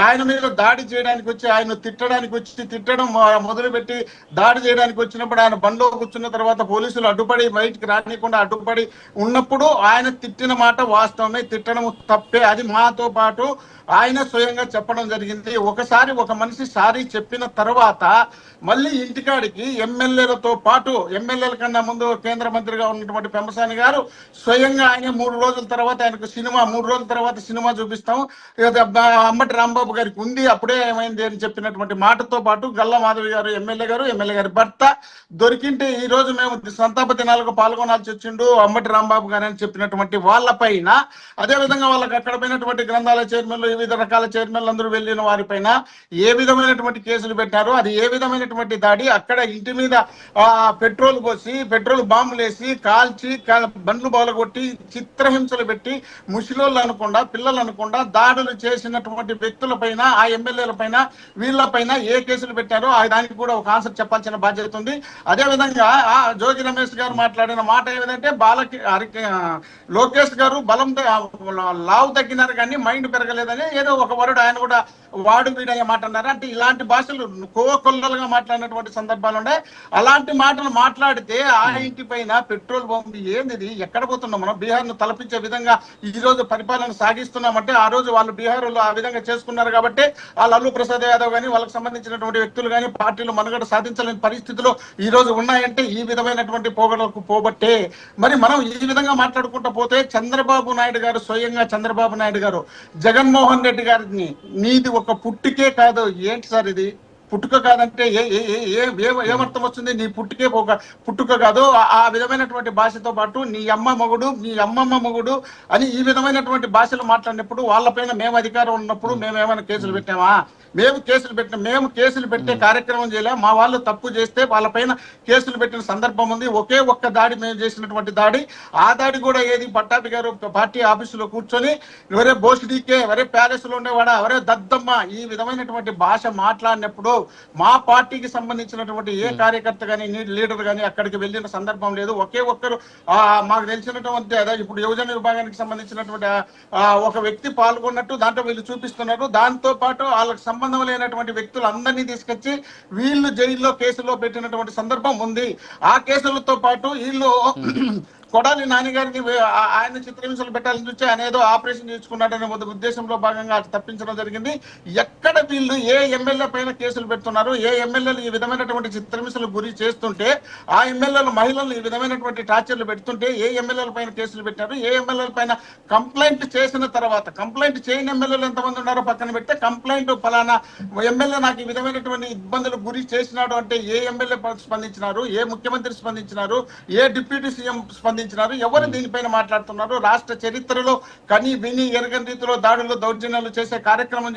ఆయన మీద దాడి చేయడానికి వచ్చి, ఆయన తిట్టడానికి వచ్చి, తిట్టడం మొదలుపెట్టి దాడి చేయడానికి వచ్చినప్పుడు ఆయన బండిలో కూర్చున్న తర్వాత పోలీసులు అడ్డుపడి బయటికి రానికుండా అడ్డుపడి ఉన్నప్పుడు ఆయన తిట్టిన మాట వాస్తవమే, తిట్టడం తప్పే. అది మాతో పాటు ఆయన స్వయంగా చెప్పడం జరిగింది. ఒకసారి ఒక మనిషి సారీ చెప్పిన తర్వాత మళ్ళీ ఇంటికాడికి ఎమ్మెల్యేలతో పాటు, ఎమ్మెల్యేల కన్నా ముందు కేంద్ర మంత్రిగా ఉన్నటువంటి పెమ్మసాని గారు స్వయంగా ఆయన 3 రోజుల తర్వాత ఆయనకు సినిమా, 3 రోజుల తర్వాత సినిమా చూపిస్తాం, అంబటి రాంబాబు గారికి ఉంది, అప్పుడే ఏమైంది అని చెప్పినటువంటి మాటతో పాటు గల్లా మాధవి గారు ఎమ్మెల్యే గారి భర్త దొరికింటే ఈ రోజు మేము సంతాప దినాలకు పాల్గొనాల్సి వచ్చిండు అంబటి రాంబాబు గారు అని చెప్పినటువంటి వాళ్ళపైన, అదేవిధంగా వాళ్ళకి అక్కడ పోయినటువంటి గ్రంథాలయ చైర్మన్లు, వివిధ రకాల చైర్మన్లు అందరూ వెళ్ళిన వారిపైన ఏ విధమైనటువంటి కేసులు పెట్టారు, అది ఏ విధమైనటువంటి దాడి, అక్కడ ఇంటి మీద పెట్రోల్ పోసి, పెట్రోల్ బాంబులు వేసి, కాల్చి, బండ్లు బాలగొట్టి, చిత్రహింసలు పెట్టి, ముసిలోళ్ళు అనకుండా, పిల్లలు అనకుండా దాడులు చేసినటువంటి వ్యక్తుల పైన, ఆ ఎమ్మెల్యేల పైన, వీళ్ళపైన ఏ కేసులు పెట్టారో దానికి కూడా ఒక ఆన్సర్ చెప్పాల్సిన బాధ్యత ఉంది. అదేవిధంగా జోగి రమేష్ గారు మాట్లాడిన మాట ఏమిటంటే, లోకేష్ గారు బలం లావు తగ్గినారు కానీ మైండ్ పెరగలేదని ఏదో ఒక వరుడు ఆయన కూడా వాడు వీడయ్య మాట అన్నారు. అంటే ఇలాంటి భాషలు కోకొల్లలుగా మాట్లాడినటువంటి సందర్భాలు ఉన్నాయి. అలాంటి మాటలు మాట్లాడితే ఆ ఇంటి పైన పెట్రోల్ బాంబు ఏంది, ఎక్కడ పోతున్నాం మనం? బీహార్ ను తలపించే విధంగా ఈ రోజు పరిపాలన సాగిస్తున్నామంటే ఆ రోజు వాళ్ళు బీహార్లో ఆ విధంగా చేసుకున్నారు కాబట్టి ఆ లల్లూ ప్రసాద్ యాదవ్ కానీ వాళ్ళకి సంబంధించినటువంటి వ్యక్తులు కానీ పార్టీలు మనుగడ సాధించలేని పరిస్థితులు ఈ రోజు ఉన్నాయంటే ఈ విధమైనటువంటి పోగడలకు పోబట్టే. మరి మనం ఈ విధంగా మాట్లాడుకుంటూ పోతే చంద్రబాబు నాయుడు గారు, స్వయంగా చంద్రబాబు నాయుడు గారు జగన్మోహన్ రెడ్డి గారిని, నీది ఒక పుట్టికే కాదు, ఏంటి సార్ ఇది పుట్టుక కాదంటే ఏమర్థం వస్తుంది? నీ పుట్టుకే పుట్టుక కాదు. ఆ విధమైనటువంటి భాషతో పాటు నీ అమ్మ మొగుడు, నీ అమ్మమ్మ మొగుడు అని ఈ విధమైనటువంటి భాషలు మాట్లాడినప్పుడు వాళ్ళపైన మేము అధికారం ఉన్నప్పుడు మేము ఏమైనా కేసులు పెట్టామా? మేము కేసులు పెట్టే కార్యక్రమం చేయలే. మా వాళ్ళు తప్పు చేస్తే వాళ్ళపైన కేసులు పెట్టిన సందర్భం ఉంది. ఒకే ఒక్క దాడి మేము చేసినటువంటి దాడి, ఆ దాడి కూడా ఏది, పట్టాభి గారు పార్టీ ఆఫీసులో కూర్చొని ఎవరే బోసిడీకే, ఎవరే ప్యాలెస్ లో ఉండేవాడా, ఎవరే దద్దమ్మ, ఈ విధమైనటువంటి భాష మాట్లాడినప్పుడు మా పార్టీకి సంబంధించినటువంటి ఏ కార్యకర్త కానీ లీడర్ కానీ అక్కడికి వెళ్ళిన సందర్భం లేదు. ఒకే ఒక్కరు మాకు తెలిసినటువంటి అదే ఇప్పుడు యువజన విభాగానికి సంబంధించినటువంటి ఒక వ్యక్తి పాల్గొన్నట్టు దాంట్లో వీళ్ళు చూపిస్తున్నారు. దాంతో పాటు వాళ్ళకి సంబంధం లేనటువంటి వ్యక్తులు అందరినీ తీసుకొచ్చి వీళ్ళు జైల్లో కేసులో పెట్టినటువంటి సందర్భం ఉంది. ఆ కేసులతో పాటు వీళ్ళు కొడాలి నానిగారిని ఆయన చిత్రహింసలు పెట్టాలని చూసి ఆయన ఏదో ఆపరేషన్ చేసుకున్నాడనే ఉద్దేశంలో భాగంగా తప్పించడం జరిగింది. ఎక్కడ వీళ్ళు ఏ ఎమ్మెల్యే పైన కేసులు పెడుతున్నారు, ఏ ఎమ్మెల్యేలు ఈ విధమైనటువంటి చిత్రహింసలు గురి చేస్తుంటే, ఆ ఎమ్మెల్యేలు మహిళలు ఈ విధమైనటువంటి టార్చర్లు పెడుతుంటే ఏ ఎమ్మెల్యేల పైన కేసులు పెట్టారు, ఏ ఎమ్మెల్యేల పైన కంప్లైంట్ చేసిన తర్వాత, కంప్లైంట్ చేయని ఎమ్మెల్యేలు ఎంతమంది ఉన్నారో పక్కన పెడితే, కంప్లైంట్ ఫలానా ఎమ్మెల్యే నాకు ఈ విధమైనటువంటి ఇబ్బందులు గురి చేసినాడు అంటే ఏ ఎమ్మెల్యే స్పందించినారు, ఏ ముఖ్యమంత్రి స్పందించినారు, ఏ డిప్యూటీ సీఎం స్పందించినారు, ఎవరు దీనిపైన మాట్లాడుతున్నారు? రాష్ట్ర చరిత్రలో కని విని ఎరగని రీతిలో దాడులు, దౌర్జన్యాలు చేసే కార్యక్రమం